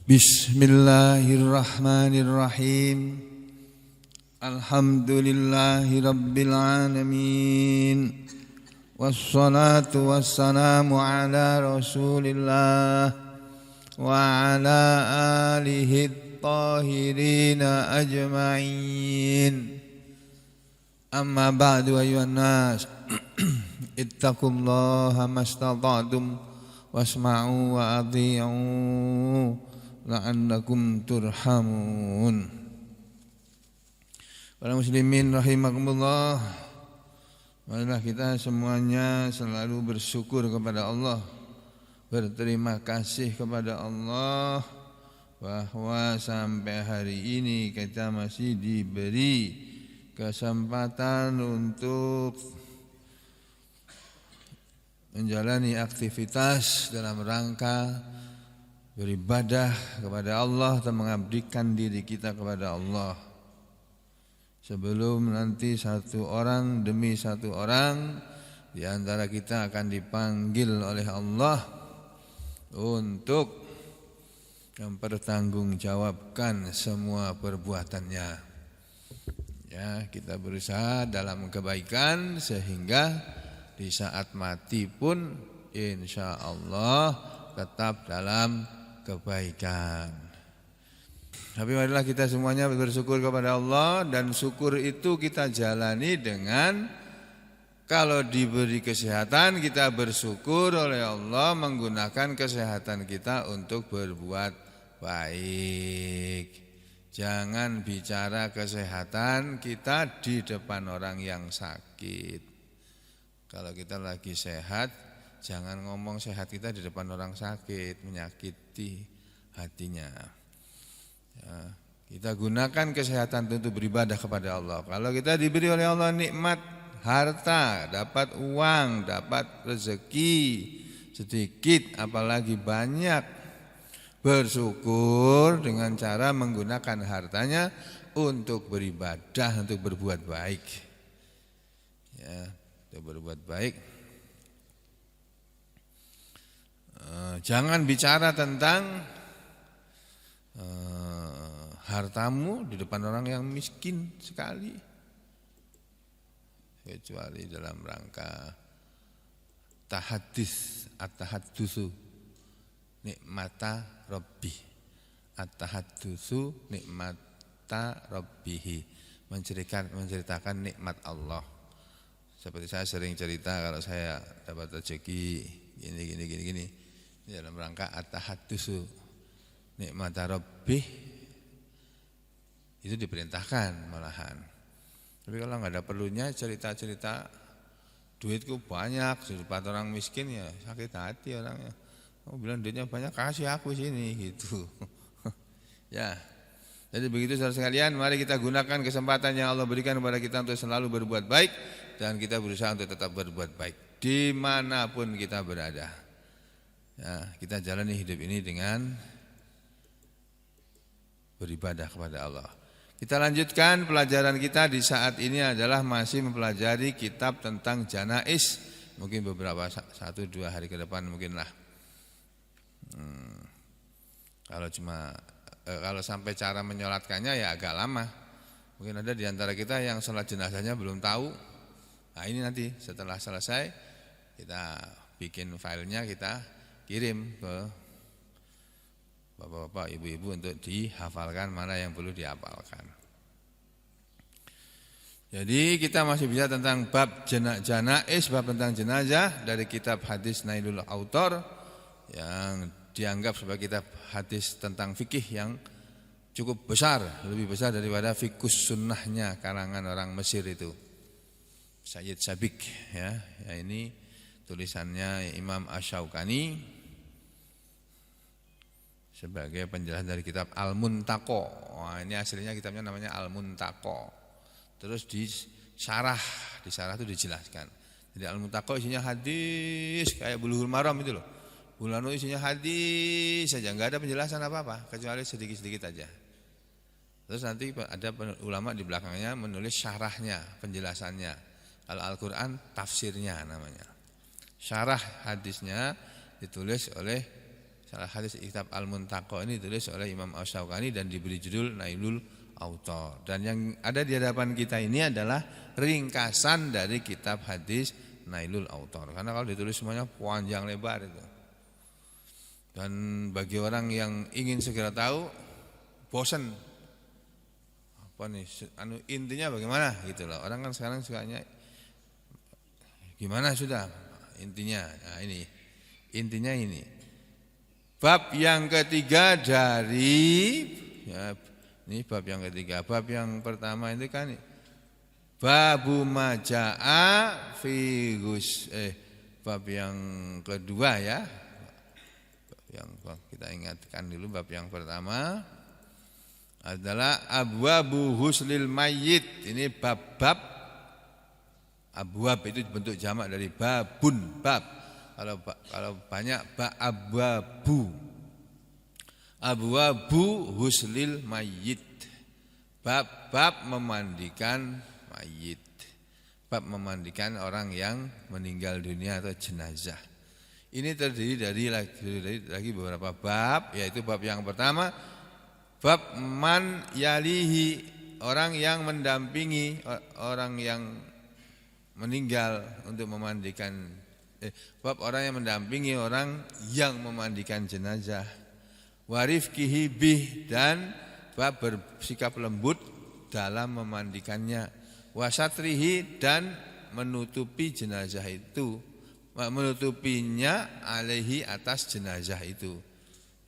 Bismillahirrahmanirrahim. Alhamdulillahi rabbil alamin. Wassalatu wassalamu ala rasulillah wa ala alihi at-tahirina ajma'in. Amma ba'du ayyuhan nas. Ittaqullaha mastata'tum wasma'u wa athi'u la'annakum turhamun. Para muslimin rahimakumullah, marilah kita semuanya selalu bersyukur kepada Allah, berterima kasih kepada Allah bahwa sampai hari ini kita masih diberi kesempatan untuk menjalani aktivitas dalam rangka beribadah kepada Allah dan mengabdikan diri kita kepada Allah. Sebelum nanti satu orang demi satu orang di antara kita akan dipanggil oleh Allah untuk mempertanggungjawabkan semua perbuatannya. Ya, kita berusaha dalam kebaikan sehingga di saat mati pun insya Allah tetap dalam kebaikan. Tapi marilah kita semuanya bersyukur kepada Allah, dan syukur itu kita jalani dengan kalau diberi kesehatan kita bersyukur oleh Allah menggunakan kesehatan kita untuk berbuat baik. Jangan bicara kesehatan kita di depan orang yang sakit. Kalau kita lagi sehat, jangan ngomong sehat kita di depan orang sakit, menyakiti hatinya. Ya, kita gunakan kesehatan untuk beribadah kepada Allah. Kalau kita diberi oleh Allah nikmat harta, dapat uang, dapat rezeki sedikit apalagi banyak, bersyukur dengan cara menggunakan hartanya untuk beribadah, untuk berbuat baik. Ya, untuk berbuat baik. Jangan bicara tentang hartamu di depan orang yang miskin sekali, kecuali dalam rangka tahadits, at-tahaddusu nikmata rabbi, at-tahaddusu nikmata rabbihi, menceritakan nikmat Allah. Seperti saya sering cerita kalau saya dapat rezeki gini. Dalam rangka at-tahaddusu nikmata rabbih itu diperintahkan malahan. Tapi kalau enggak ada perlunya cerita-cerita duitku banyak di depan orang miskin, ya sakit hati orangnya. Oh, bilang duitnya banyak, kasih aku sini gitu. Ya. Jadi begitu saudara sekalian, mari kita gunakan kesempatan yang Allah berikan kepada kita untuk selalu berbuat baik, dan kita berusaha untuk tetap berbuat baik dimanapun kita berada. Ya, kita jalani hidup ini dengan beribadah kepada Allah. Kita lanjutkan pelajaran kita di saat ini adalah masih mempelajari kitab tentang janais. Mungkin beberapa 1-2 hari ke depan mungkinlah. Kalau sampai cara menyolatkannya ya agak lama. Mungkin ada di antara kita yang sholat jenazahnya belum tahu. Nah, ini nanti setelah selesai kita bikin filenya, kita kirim ke bapak-bapak, ibu-ibu untuk dihafalkan mana yang perlu dihafalkan. Jadi kita masih bisa tentang bab janais, bab tentang jenazah dari kitab Hadis Nailul Autor yang dianggap sebagai kitab hadis tentang fikih yang cukup besar, lebih besar daripada Fiqhus Sunnahnya karangan orang Mesir itu, Sayyid Sabiq, ya ini tulisannya Imam Asy-Syaukani sebagai penjelasan dari kitab Al-Muntaqo. Wah, ini aslinya kitabnya namanya Al-Muntaqo. Terus di syarah itu dijelaskan. Jadi Al-Muntaqo isinya hadis kayak Bulughul Maram itu loh. Bulanu isinya hadis saja, enggak ada penjelasan apa-apa kecuali sedikit-sedikit aja. Terus nanti ada ulama di belakangnya menulis syarahnya, penjelasannya. Kalau Al-Qur'an tafsirnya namanya. Syarah hadisnya ditulis oleh salah hadis kitab Al-Muntaqa ini ditulis oleh Imam Asy-Syaukani dan diberi judul Nailul Autar. Dan yang ada di hadapan kita ini adalah ringkasan dari kitab hadis Nailul Autar. Karena kalau ditulis semuanya panjang lebar itu. Dan bagi orang yang ingin segera tahu, bosan. Apa nih? Intinya bagaimana gitu loh. Orang kan sekarang sukanya gimana sudah intinya. Nah, ini intinya ini. Bab yang ketiga dari ya, ini bab yang ketiga. Bab yang pertama itu kan babu majaa fi bab yang kedua ya. Yang kita ingatkan dulu bab yang pertama adalah abwabu huslil mayyit. Ini bab-bab. Abwab itu bentuk jamak dari babun, bab. Kalau banyak abwabu. Abwabu huslil mayyit. Bab memandikan mayit. Bab memandikan orang yang meninggal dunia atau jenazah. Ini terdiri dari lagi beberapa bab, yaitu bab yang pertama bab man yalihi, orang yang mendampingi orang yang meninggal untuk memandikan bab orang yang mendampingi orang yang memandikan jenazah. Warifkihi bih, dan bab bersikap lembut dalam memandikannya. Wasatrihi, dan menutupi jenazah itu, menutupinya alaihi, atas jenazah itu.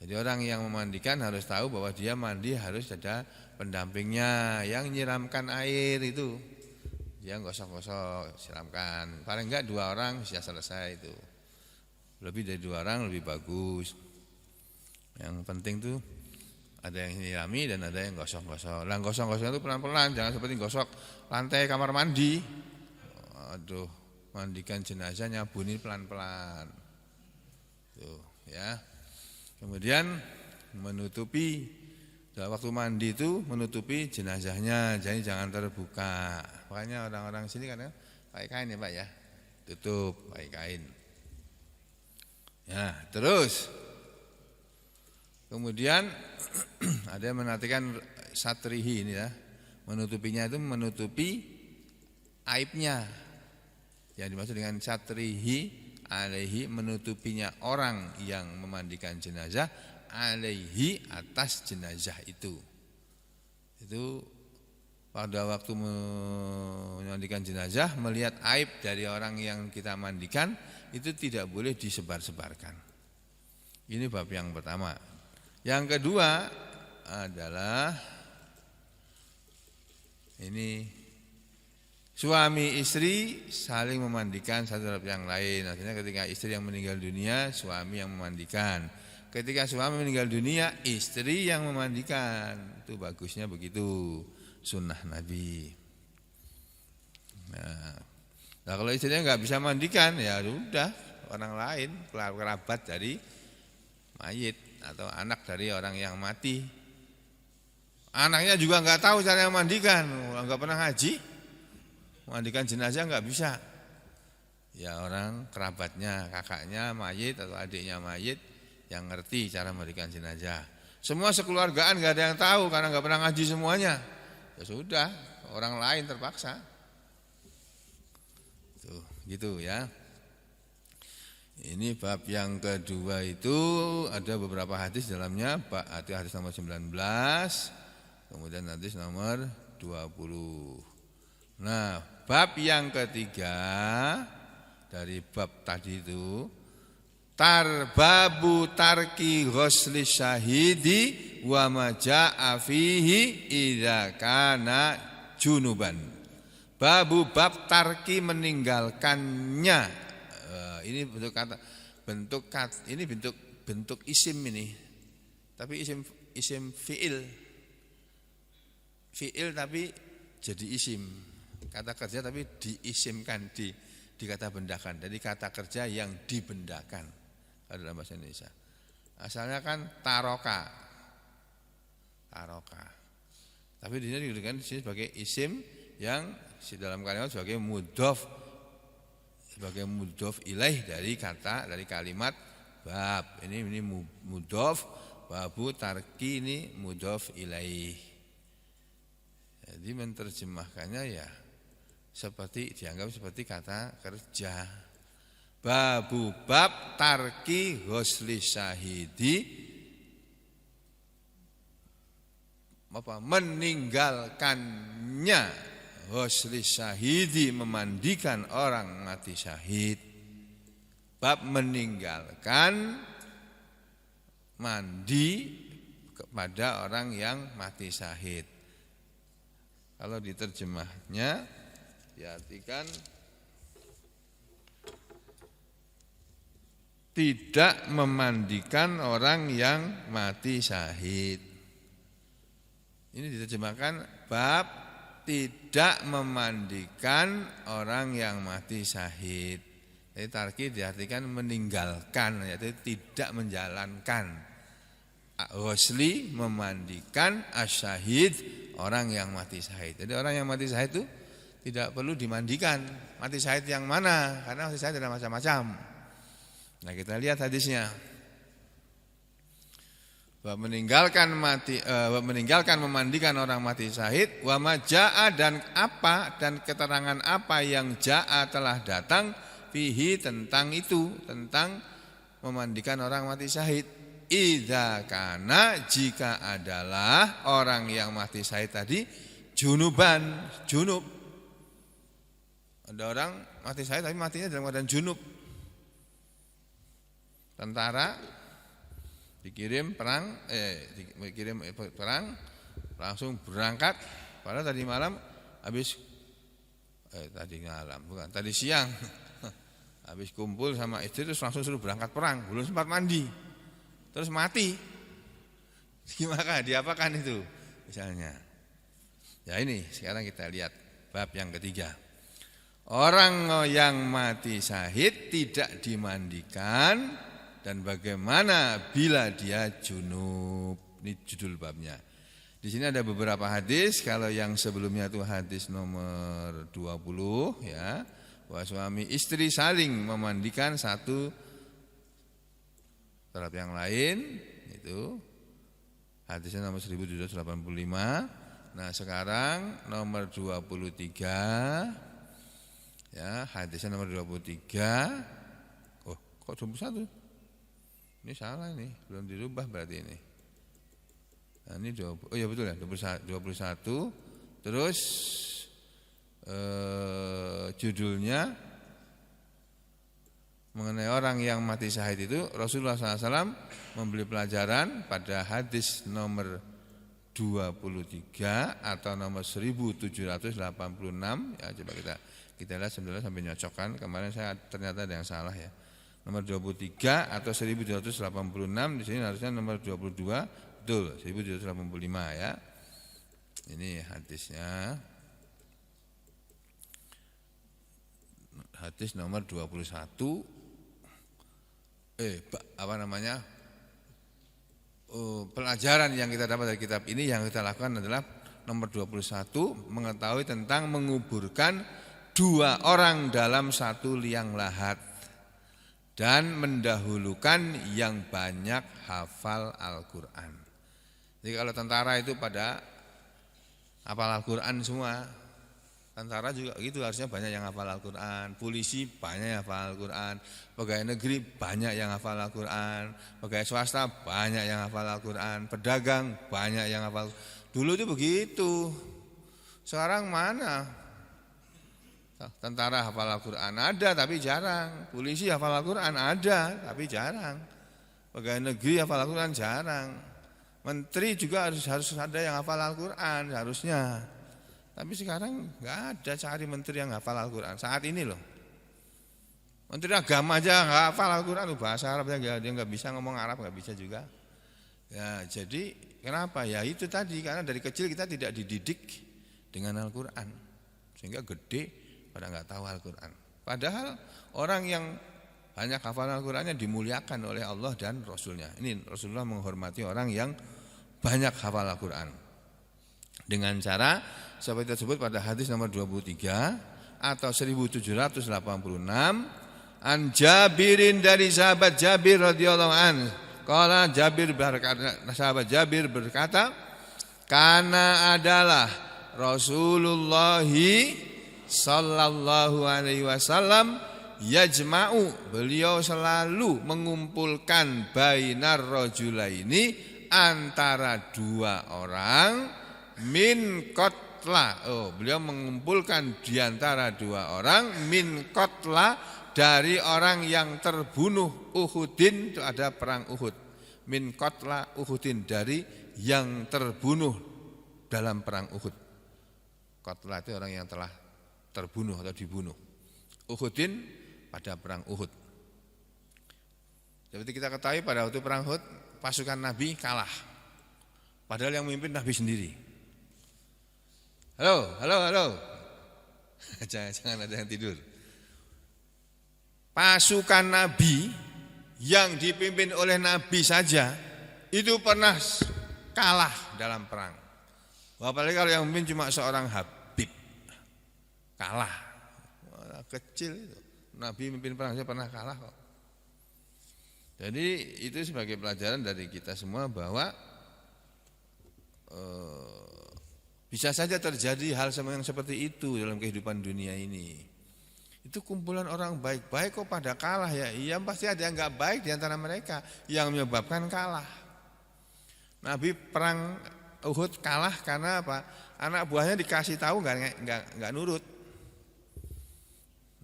Jadi orang yang memandikan harus tahu bahwa dia mandi harus ada pendampingnya yang nyiramkan air itu. Dia gosok-gosok, siramkan. Paling enggak 2 orang sudah selesai itu. Lebih dari 2 orang lebih bagus. Yang penting tuh ada yang nyirami dan ada yang gosok-gosok. Lah gosok-gosok itu pelan-pelan, jangan seperti gosok lantai kamar mandi. Aduh, mandikan jenazah nyabuni pelan-pelan. Tuh, ya. Kemudian menutupi, dalam waktu mandi itu menutupi jenazahnya, jadi jangan terbuka. Makanya orang-orang sini kan pakai kain ya Pak ya, tutup pakai kain. Ya, terus kemudian ada yang menartikan satrihi ini ya, menutupinya itu menutupi aibnya. Yang dimaksud dengan satrihi alaihi, menutupinya orang yang memandikan jenazah alaihi, atas jenazah itu. Itu pada waktu memandikan jenazah melihat aib dari orang yang kita mandikan itu tidak boleh disebar-sebarkan. Ini bab yang pertama. Yang kedua adalah ini suami istri saling memandikan satu terhadap yang lain. Artinya ketika istri yang meninggal dunia, suami yang memandikan. Ketika suami meninggal dunia, istri yang memandikan. Itu bagusnya begitu, sunnah Nabi. Nah kalau istrinya nggak bisa mandikan, ya udah orang lain, kerabat dari mayit atau anak dari orang yang mati. Anaknya juga nggak tahu cara memandikan, nggak pernah haji, memandikan jenazah nggak bisa. Ya orang kerabatnya, kakaknya mayit atau adiknya mayit yang ngerti cara memandikan jenazah. Semua sekeluargaan nggak ada yang tahu karena nggak pernah ngaji semuanya. Ya sudah, orang lain terpaksa. Tuh, gitu ya. Ini bab yang kedua itu ada beberapa hadis dalamnya, hadis nomor 19, kemudian hadis nomor 20. Nah, bab yang ketiga dari bab tadi itu babu tarki ghusli syahidi wa ma jaa fihi idza kana junuban. Bab tarki, meninggalkannya. Ini bentuk isim ini. Tapi isim fiil tapi jadi isim. Kata kerja tapi diisimkan, dikata bendakan. Jadi kata kerja yang dibendakan dalam bahasa Indonesia. Asalnya kan taroka. Tapi di sini digunakan sebagai isim yang dalam kalimat sebagai mudhof ilaih dari kalimat bab. Ini mudhof, babu tarki ini mudhof ilaih. Jadi menerjemahkannya ya seperti dianggap seperti kata kerja. Babu bab tarki ghusli syahidi, meninggalkannya ghusli syahidi, memandikan orang mati syahid. Bab meninggalkan mandi kepada orang yang mati syahid. Kalau diterjemahnya diartikan tidak memandikan orang yang mati syahid. Ini diterjemahkan bab tidak memandikan orang yang mati syahid. Jadi tarki diartikan meninggalkan, yaitu tidak menjalankan. Ghusli memandikan, asyahid orang yang mati syahid. Jadi orang yang mati syahid itu tidak perlu dimandikan. Mati syahid yang mana? Karena mati syahid ada macam-macam. Nah, kita lihat hadisnya. Meninggalkan memandikan orang mati syahid, wa majaa, dan apa dan keterangan apa yang jaa telah datang fihi tentang itu, tentang memandikan orang mati syahid. Idza kana, jika adalah orang yang mati syahid tadi junuban, junub. Ada orang mati syahid tapi matinya dalam keadaan junub. Tentara dikirim perang langsung berangkat, padahal tadi siang habis kumpul sama istri terus langsung suruh berangkat perang, belum sempat mandi terus mati. Gimana diapakan itu misalnya? Ya, ini sekarang kita lihat bab yang ketiga. Orang yang mati syahid tidak dimandikan, dan bagaimana bila dia junub. Ini judul babnya. Di sini ada beberapa hadis. Kalau yang sebelumnya itu hadis nomor 20 ya, bahwa suami istri saling memandikan satu terhadap yang lain, itu hadisnya nomor 1785. Nah, sekarang nomor 23 ya, hadisnya nomor 23. Oh, kok 21? Ini salah ini, belum dirubah berarti ini. Nah, ini 20, oh ya betul ya, 21. Terus judulnya mengenai orang yang mati syahid itu, Rasulullah SAW memberi pelajaran pada hadis nomor 23 atau nomor 1786 ya, coba kita lihat sebenarnya sampai nyocokkan. Kemarin saya ternyata ada yang salah ya. Nomor 23 atau 1786, di sini harusnya nomor 22, betul 1785 ya. Ini hadisnya. Hadis nomor 21. Pelajaran yang kita dapat dari kitab ini, yang kita lakukan adalah nomor 21, mengetahui tentang menguburkan dua orang dalam satu liang lahat dan mendahulukan yang banyak hafal Al-Quran. Jadi kalau tentara itu pada hafal Al-Quran semua, tentara juga gitu, harusnya banyak yang hafal Al-Quran. Polisi banyak yang hafal Al-Quran. Pegawai negeri banyak yang hafal Al-Quran. Pegawai swasta banyak yang hafal Al-Quran. Pedagang banyak yang hafal. Dulu itu begitu. Sekarang mana? Tentara hafal Al-Quran ada tapi jarang. Polisi hafal Al-Quran ada tapi jarang. Pegawai negeri hafal Al-Quran jarang. Menteri juga harus ada yang hafal Al-Quran harusnya. Tapi sekarang nggak ada cari menteri yang hafal Al-Quran. Saat ini loh. Menteri agama aja nggak hafal Al-Quran, bahasa Arab dia nggak bisa ngomong Arab, nggak bisa juga. Ya, jadi kenapa? Ya itu tadi, karena dari kecil kita tidak dididik dengan Al-Quran, sehingga gede pada nggak tahu Al-Quran. Padahal orang yang banyak hafal Al-Qurannya dimuliakan oleh Allah dan Rasulnya. Ini Rasulullah menghormati orang yang banyak hafal Al-Quran dengan cara seperti tersebut pada hadis nomor 23 atau 1786. An Jabirin dari sahabat Jabir radhiyallahu an. Qala Jabir berkata, sahabat Jabir berkata, kana adalah Rasulullah sallallahu alaihi wasallam yajma'u, beliau selalu mengumpulkan bainar rajulaini, antara dua orang, min qatla. Beliau mengumpulkan di antara dua orang, min qatla, dari orang yang terbunuh Uhudin. Itu ada perang Uhud. Min qatla Uhudin, dari yang terbunuh dalam perang Uhud. Qatla itu orang yang telah terbunuh atau dibunuh. Uhudin pada perang Uhud. Seperti kita ketahui pada waktu perang Uhud, pasukan Nabi kalah. Padahal yang memimpin Nabi sendiri. Halo. Jangan ada yang tidur. Pasukan Nabi yang dipimpin oleh Nabi saja itu pernah kalah dalam perang. Apalagi kalau yang memimpin cuma seorang Habib, kalah. Kecil itu. Nabi memimpin perang saja pernah kalah kok. Jadi itu sebagai pelajaran dari kita semua bahwa bisa saja terjadi hal yang seperti itu dalam kehidupan dunia ini. Itu kumpulan orang baik-baik kok pada kalah ya. Iya, pasti ada yang enggak baik di antara mereka yang menyebabkan kalah. Nabi perang Uhud kalah karena apa? Anak buahnya dikasih tahu enggak nurut.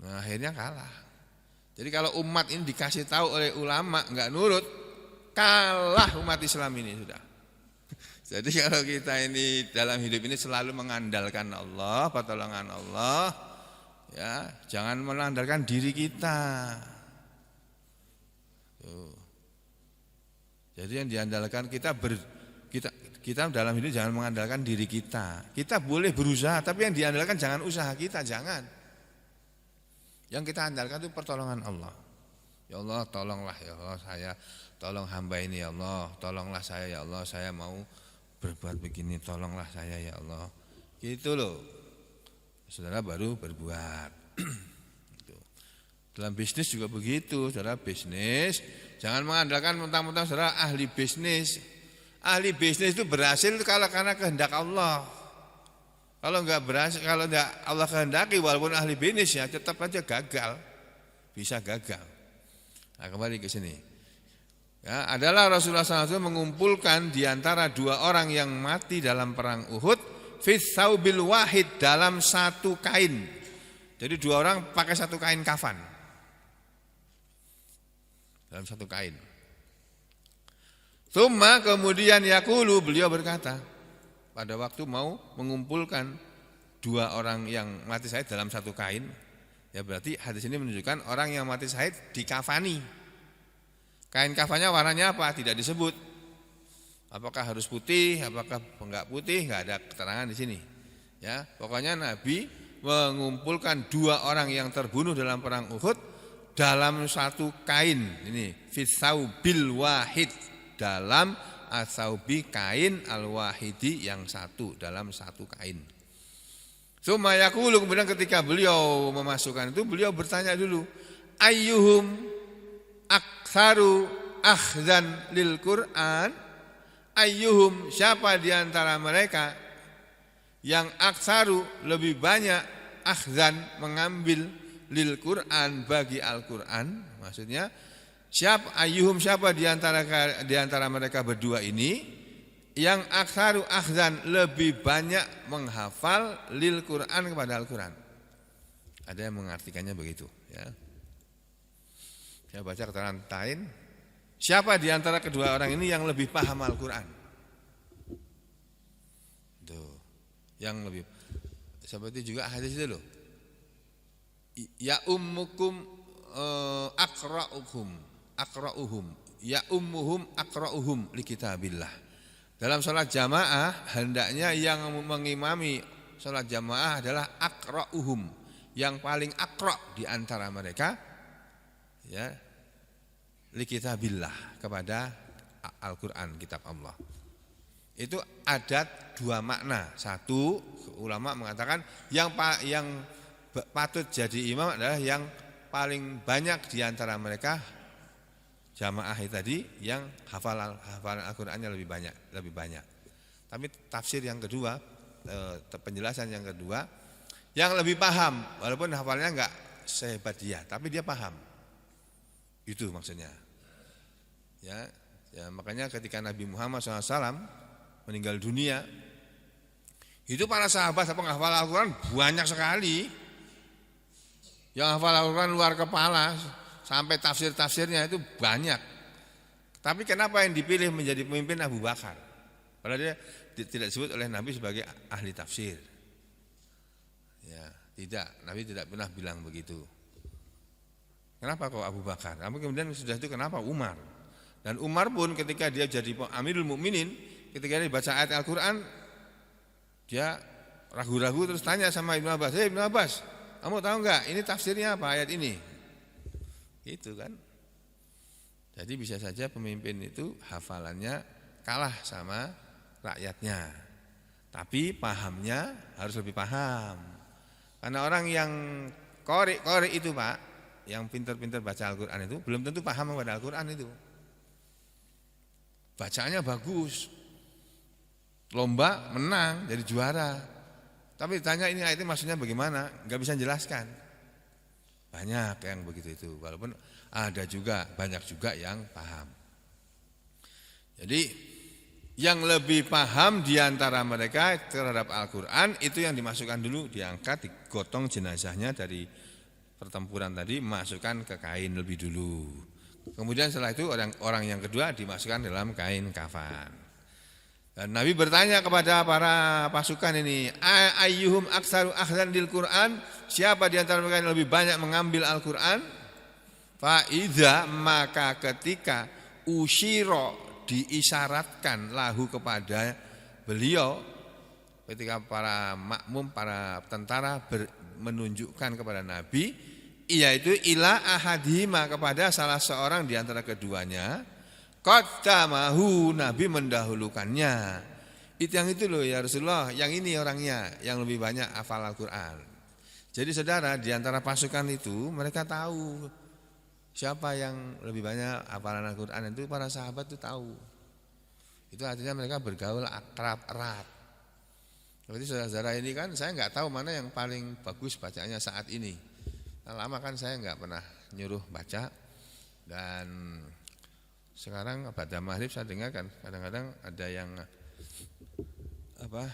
Nah, akhirnya kalah. Jadi kalau umat ini dikasih tahu oleh ulama enggak nurut, kalah umat Islam ini sudah. Jadi kalau kita ini dalam hidup ini selalu mengandalkan Allah, pertolongan Allah, ya, jangan mengandalkan diri kita. Tuh. Jadi yang diandalkan kita dalam hidup jangan mengandalkan diri kita. Kita boleh berusaha, tapi yang diandalkan jangan usaha kita, jangan. Yang kita andalkan itu pertolongan Allah. Ya Allah, tolonglah ya Allah, saya tolong hamba ini ya Allah, tolonglah saya ya Allah, saya mau berbuat begini, tolonglah saya ya Allah. Gitu loh. Saudara baru berbuat. Dalam bisnis juga begitu, saudara bisnis jangan mengandalkan mentang-mentang saudara ahli bisnis. Ahli bisnis itu berhasil kalau karena kehendak Allah. Kalau enggak berhasil, kalau enggak Allah kehendaki, walaupun ahli bisnis ya tetap aja gagal, bisa gagal. Nah, kembali ke sini. Ya, adalah Rasulullah SAW mengumpulkan di antara dua orang yang mati dalam perang Uhud, fis saubil wahid, dalam satu kain. Jadi dua orang pakai satu kain kafan. Dalam satu kain. Tsumma, kemudian yaqulu, beliau berkata, pada waktu mau mengumpulkan dua orang yang mati syahid dalam satu kain, ya berarti hadis ini menunjukkan orang yang mati syahid dikafani. Kain kafannya warnanya apa? Tidak disebut. Apakah harus putih, apakah enggak putih, enggak ada keterangan di sini. Ya, pokoknya Nabi mengumpulkan dua orang yang terbunuh dalam perang Uhud dalam satu kain. Ini fisaubil wahid, dalam asaubi, kain, al-wahidi, yang satu, dalam satu kain. Tsumma yaqulu, kemudian ketika beliau memasukkan itu, beliau bertanya dulu, ayyuhum aktsaru akhzan lil Qur'an? Ayyuhum, siapa di antara mereka yang aktsaru, lebih banyak, akhzan, mengambil, lil Qur'an, bagi Al-Qur'an? Maksudnya ayyuhum, siapa di antara mereka berdua ini yang aktsaru akhzan, lebih banyak menghafal, lil Qur'an, kepada Al-Qur'an. Ada yang mengartikannya begitu, ya. Saya baca keterangan lain, siapa di antara kedua orang ini yang lebih paham Al-Qur'an? Tuh, yang lebih. Seperti juga hadis itu loh. Ya ummukum akra'uhum, ya ummuhum akra'uhum li kitabillah. Dalam salat jamaah hendaknya yang mengimami salat jamaah adalah akra'uhum, yang paling akra' di antara mereka, ya, li kitabillah, kepada Al-Qur'an, kitab Allah. Itu ada dua makna. Satu, ulama mengatakan yang patut jadi imam adalah yang paling banyak di antara mereka jamaah tadi yang hafalan Al-Qur'annya lebih banyak. Tapi tafsir yang kedua, penjelasan yang kedua, yang lebih paham, walaupun hafalnya enggak sehebat dia, tapi dia paham. Itu maksudnya. Ya, makanya ketika Nabi Muhammad SAW meninggal dunia, itu para sahabat apa hafal Al-Qur'an banyak sekali. Yang hafal Al-Qur'an luar kepala, sampai tafsir-tafsirnya itu banyak. Tapi kenapa yang dipilih menjadi pemimpin Abu Bakar? Padahal dia tidak disebut oleh Nabi sebagai ahli tafsir. Ya, tidak, Nabi tidak pernah bilang begitu. Kenapa kok Abu Bakar? Namun kemudian sudah itu kenapa Umar? Dan Umar pun ketika dia jadi Amirul Mukminin, ketika dia baca ayat Al-Qur'an, dia ragu-ragu terus tanya sama Ibnu Abbas, Ibnu Abbas, kamu tahu enggak ini tafsirnya apa ayat ini? Itu kan. Jadi bisa saja pemimpin itu hafalannya kalah sama rakyatnya. Tapi pahamnya harus lebih paham. Karena orang yang qori itu Pak, yang pintar-pintar baca Al-Qur'an itu belum tentu paham kepada Al-Qur'an itu. Bacaannya bagus. Lomba menang jadi juara. Tapi ditanya ini ayatnya maksudnya bagaimana? Enggak bisa jelaskan. Banyak yang begitu itu, walaupun ada juga banyak juga yang paham. Jadi yang lebih paham di antara mereka terhadap Al-Qur'an itu yang dimasukkan dulu, diangkat, digotong jenazahnya dari pertempuran tadi, masukkan ke kain lebih dulu. Kemudian setelah itu orang yang kedua dimasukkan dalam kain kafan. Dan Nabi bertanya kepada para pasukan ini, ayyuhum aktsaru akhdan lil Qur'an? Siapa di antara mereka yang lebih banyak mengambil Al-Qur'an? Fa idza, maka ketika usyira, diisyaratkan lahu kepada beliau, ketika para makmum, para tentara menunjukkan kepada Nabi, yaitu ila ahadihima, kepada salah seorang di antara keduanya, qaddamahu, Nabi mendahulukannya. Itu yang itu loh ya Rasulullah, yang ini orangnya yang lebih banyak hafal Al-Qur'an. Jadi saudara, di antara pasukan itu mereka tahu siapa yang lebih banyak hafalan Al-Qur'an, itu para sahabat itu tahu. Itu artinya mereka bergaul akrab erat. Jadi saudara-saudara ini kan saya enggak tahu mana yang paling bagus bacaannya saat ini. Lama kan saya enggak pernah nyuruh baca, dan sekarang pada maghrib saya dengar kan kadang-kadang ada yang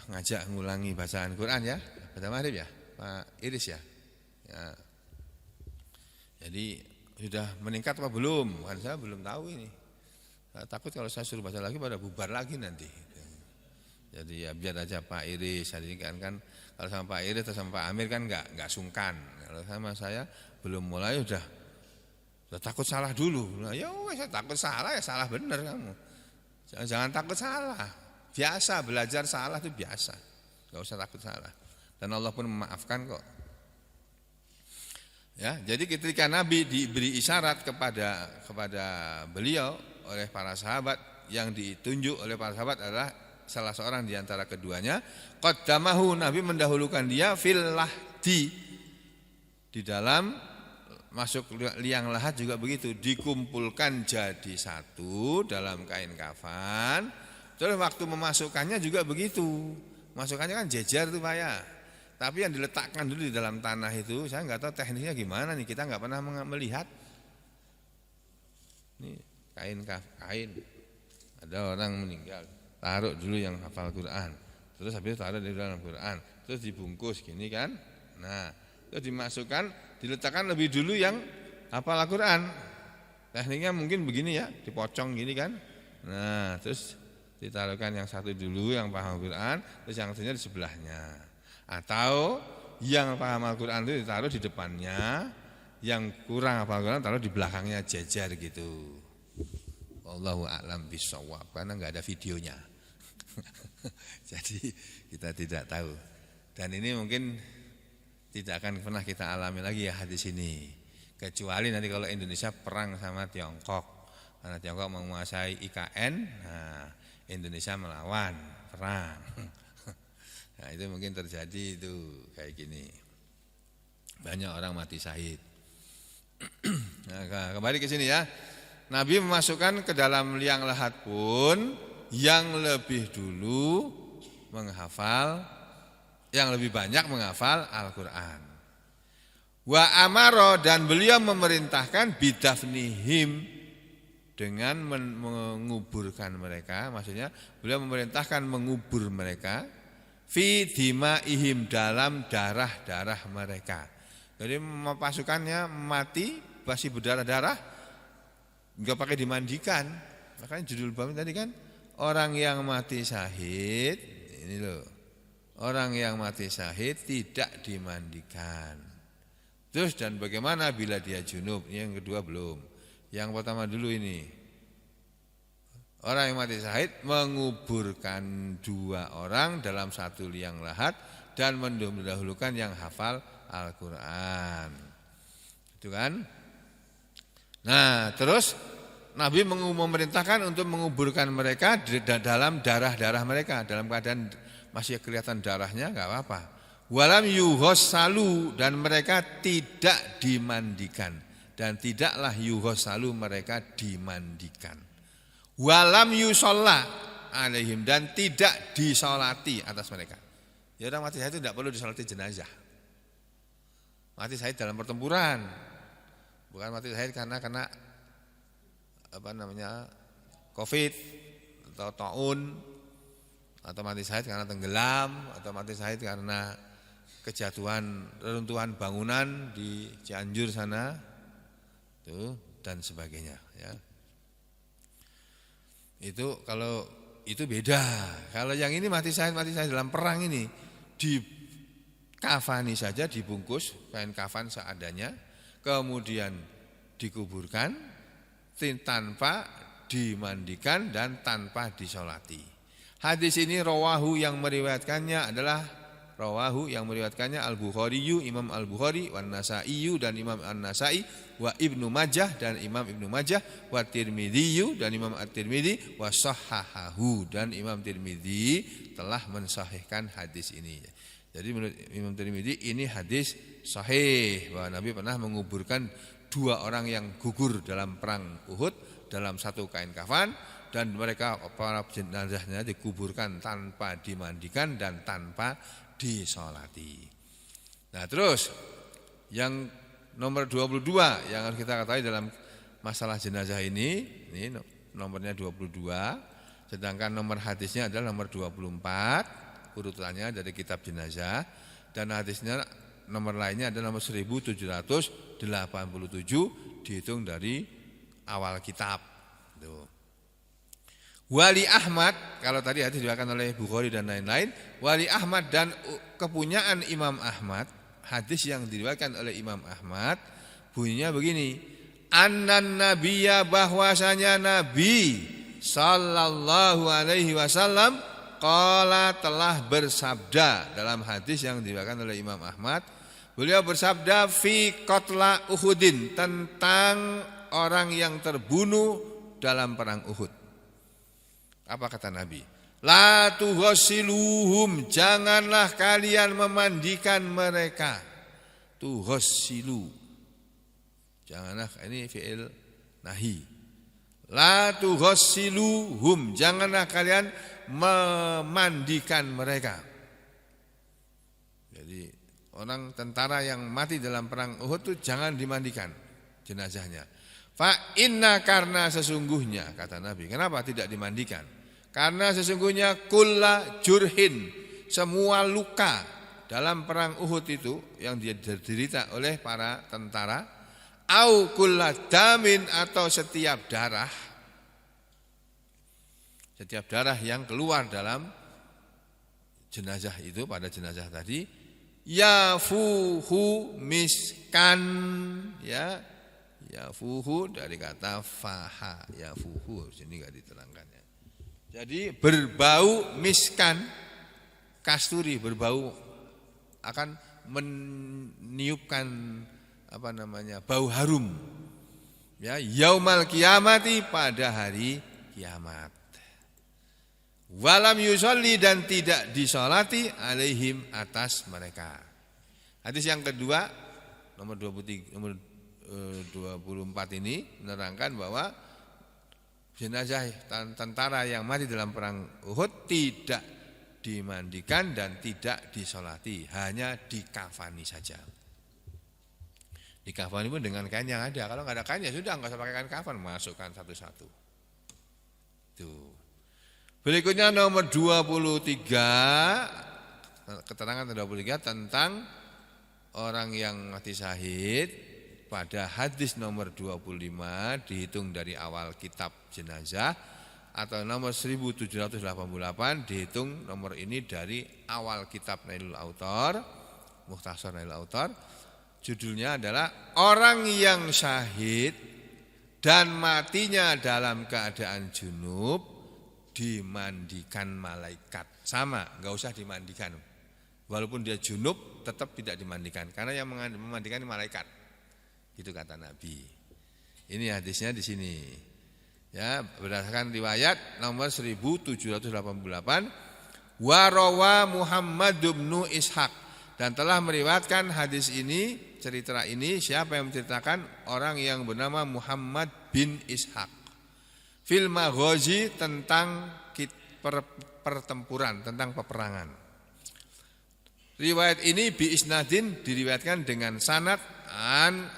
ngajak ngulangi bacaan Quran ya pada maghrib ya, Pak Iris ya. Jadi sudah meningkat apa belum? Kan saya belum tahu ini. Saya takut kalau saya suruh baca lagi pada bubar lagi nanti. Jadi ya biar aja Pak Iris. Jadi kan kalau sama Pak Iris atau sama Pak Amir kan enggak sungkan. Kalau sama saya belum mulai udah takut salah dulu. Nah, ya saya takut salah, ya salah benar kamu. Jangan takut salah. Biasa belajar salah itu biasa. Enggak usah takut salah. Dan Allah pun memaafkan kok. Ya, jadi ketika Nabi diberi isyarat kepada beliau oleh para sahabat, yang ditunjuk oleh para sahabat adalah salah seorang di antara keduanya, qaddamahu, Nabi mendahulukan dia fil lahdi, di dalam masuk liang lahat juga begitu, dikumpulkan jadi satu dalam kain kafan. Terus waktu memasukkannya juga begitu, masukkannya kan jejer tuh Pak ya. Tapi yang diletakkan dulu di dalam tanah itu, saya nggak tahu teknisnya gimana nih, kita nggak pernah melihat. Ini kain, ada orang meninggal, taruh dulu yang hafal Quran, terus habis itu taruh di dalam Quran, terus dibungkus gini kan. Nah, terus dimasukkan, diletakkan lebih dulu yang hafal Al-Qur'an. Tekniknya mungkin begini ya, dipocong gini kan. Nah, terus ditaruhkan yang satu dulu yang paham Al-Qur'an, terus yang satunya di sebelahnya. Atau yang paham Al-Qur'an itu ditaruh di depannya, yang kurang hafal Al-Qur'an taruh di belakangnya, jejer gitu. Wallahu a'lam bishawab, karena enggak ada videonya. Jadi kita tidak tahu. Dan ini mungkin tidak akan pernah kita alami lagi ya hadis ini, kecuali nanti kalau Indonesia perang sama Tiongkok, karena Tiongkok menguasai IKN, nah Indonesia melawan perang. Nah itu mungkin terjadi itu kayak gini, banyak orang mati syahid. Nah, kembali ke sini ya. Nabi memasukkan ke dalam liang lahat pun yang lebih dulu menghafal, yang lebih banyak menghafal Al-Quran. Wa amaro, dan beliau memerintahkan bidafnihim, dengan menguburkan mereka, maksudnya beliau memerintahkan mengubur mereka fi dimaihim, dalam darah-darah mereka. Jadi pasukannya mati masih berdarah-darah, enggak pakai dimandikan. Makanya judul bab tadi kan orang yang mati syahid, ini loh. Orang yang mati syahid tidak dimandikan. Terus dan bagaimana bila dia junub? Ini yang kedua belum. Yang pertama dulu ini. Orang yang mati syahid menguburkan 2 orang dalam satu liang lahat dan mendahulukan yang hafal Al-Quran. Itu kan? Nah, terus Nabi memerintahkan untuk menguburkan mereka dalam darah-darah mereka, dalam keadaan masih kelihatan darahnya, enggak apa-apa. Walam yuhossalu, dan mereka tidak dimandikan, dan tidaklah yuhossalu, mereka dimandikan. Walam yusolla alaihim, dan tidak disolati atas mereka. Ya, orang mati syahid itu tidak perlu disolati jenazah. Mati syahid dalam pertempuran, bukan mati syahid karena COVID atau taun, atau mati syahid karena tenggelam, atau mati syahid karena kejatuhan reruntuhan bangunan di Cianjur sana, itu dan sebagainya. Ya. Itu kalau itu beda. Kalau yang ini mati syahid dalam perang ini dikafani saja, dibungkus kain kafan seadanya, kemudian dikuburkan tanpa dimandikan dan tanpa disolati. Hadis ini rawahu, yang meriwayatkannya Al-Bukhari, Imam Al-Bukhari, wan Nasa'i, dan Imam An-Nasa'i, wa Ibnu Majah, dan Imam Ibnu Majah, wa Tirmidzi, dan Imam At-Tirmidzi, wa sahhahahu, dan Imam Tirmidzi telah mensahihkan hadis ini. Jadi menurut Imam Tirmidzi ini hadis sahih, bahwa Nabi pernah menguburkan 2 orang yang gugur dalam perang Uhud dalam satu kain kafan, dan mereka para jenazahnya dikuburkan tanpa dimandikan dan tanpa disolati. Nah, terus yang nomor 22 yang harus kita ketahui dalam masalah jenazah ini nomornya 22, sedangkan nomor hadisnya adalah nomor 24 urutannya dari kitab jenazah, dan hadisnya nomor lainnya adalah nomor 1787 dihitung dari awal kitab. Tuh. Wali Ahmad, kalau tadi hadis diriwayatkan oleh Bukhari dan lain-lain, Wali Ahmad dan kepunyaan Imam Ahmad, hadis yang diriwayatkan oleh Imam Ahmad bunyinya begini, annan nabiyya, bahwasanya Nabi sallallahu alaihi wasallam qala, telah bersabda dalam hadis yang diriwayatkan oleh Imam Ahmad. Beliau bersabda fi qatla Uhudin, tentang orang yang terbunuh dalam perang Uhud. Apa kata Nabi? La tughsiluhum, janganlah kalian memandikan mereka. Tughsilu, janganlah, ini fi'il nahi. La tughsiluhum, janganlah kalian memandikan mereka. Jadi orang tentara yang mati dalam perang Uhud itu jangan dimandikan jenazahnya. Fa inna, karena sesungguhnya, kata Nabi, kenapa tidak dimandikan? Karena sesungguhnya kulla jurhin, semua luka dalam perang Uhud itu yang diderita oleh para tentara, au kulla damin, atau setiap darah yang keluar dalam jenazah itu, pada jenazah tadi, yafuhu miskan, ya, yafuhu dari kata faha, yafuhu, sini enggak diterangkan ya. Jadi berbau miskan, kasturi, berbau, akan meniupkan bau harum. Ya, yaumal kiamati, pada hari kiamat. Walam yusolli, dan tidak disolati alaihim, atas mereka. Hadis yang kedua nomor 23, nomor 24 ini menerangkan bahwa jenazah tentara yang mati dalam perang Uhud tidak dimandikan dan tidak disolati, hanya dikafani saja. Dikafani pun dengan kain yang ada. Kalau nggak ada kain ya sudah, nggak usah pakai kain kafan, masukkan satu-satu. Tuh. Berikutnya nomor 23, keterangan 23 tentang orang yang mati syahid pada hadis nomor 25 dihitung dari awal kitab jenazah, atau nomor 1788 dihitung nomor ini dari awal kitab Nailul Autar, Mukhtasar Nailul Autar. Judulnya adalah orang yang syahid dan matinya dalam keadaan junub dimandikan malaikat. Sama, enggak usah dimandikan. Walaupun dia junub tetap tidak dimandikan karena yang memandikan malaikat. Itu kata Nabi. Ini hadisnya di sini. Ya, berdasarkan riwayat nomor 1788, warawa Muhammad bin Ishaq, dan telah meriwayatkan hadis ini, cerita ini, siapa yang menceritakan? Orang yang bernama Muhammad bin Ishaq. Fil Maghazi, tentang pertempuran, tentang peperangan. Riwayat ini bi isnadin, diriwayatkan dengan sanad an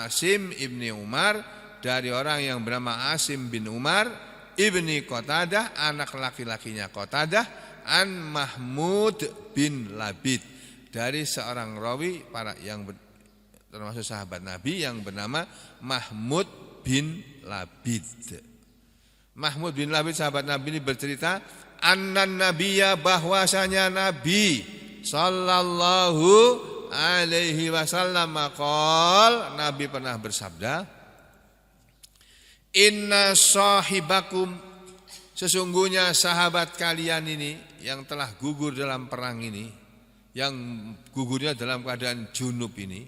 Asim ibni Umar, dari orang yang bernama Asim bin Umar ibni Qatadah, anak laki-lakinya Qatadah, an Mahmud bin Labid, dari seorang rawi para yang termasuk sahabat Nabi yang bernama Mahmud bin Labid. Mahmud bin Labid sahabat Nabi ini bercerita, annan nabiyya, bahwasanya Nabi sallallahu alaihi wasallam qol, Nabi pernah bersabda, inna sahibakum, sesungguhnya sahabat kalian ini yang telah gugur dalam perang ini, yang gugurnya dalam keadaan junub ini,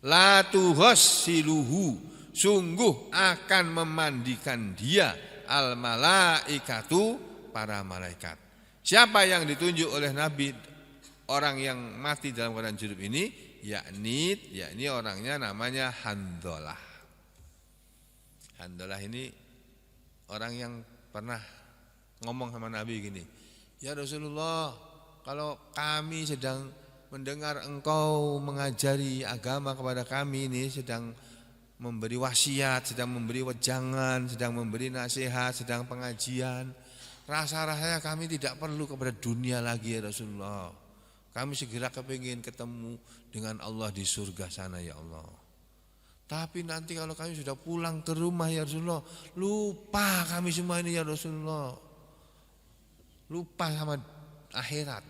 la tuhassiluhu, sungguh akan memandikan dia, al malaikatu, para malaikat. Siapa yang ditunjuk oleh Nabi orang yang mati dalam keadaan junub ini? Yakni orangnya namanya Handolah. Handolah ini orang yang pernah ngomong sama Nabi gini, ya Rasulullah, kalau kami sedang mendengar engkau mengajari agama kepada kami ini, sedang memberi wasiat, sedang memberi wejangan, sedang memberi nasihat, sedang pengajian, rasa-rasanya kami tidak perlu kepada dunia lagi ya Rasulullah. Kami segera kepingin ketemu dengan Allah di surga sana ya Allah. Tapi nanti kalau kami sudah pulang ke rumah ya Rasulullah, lupa kami semua ini ya Rasulullah. Lupa sama akhirat.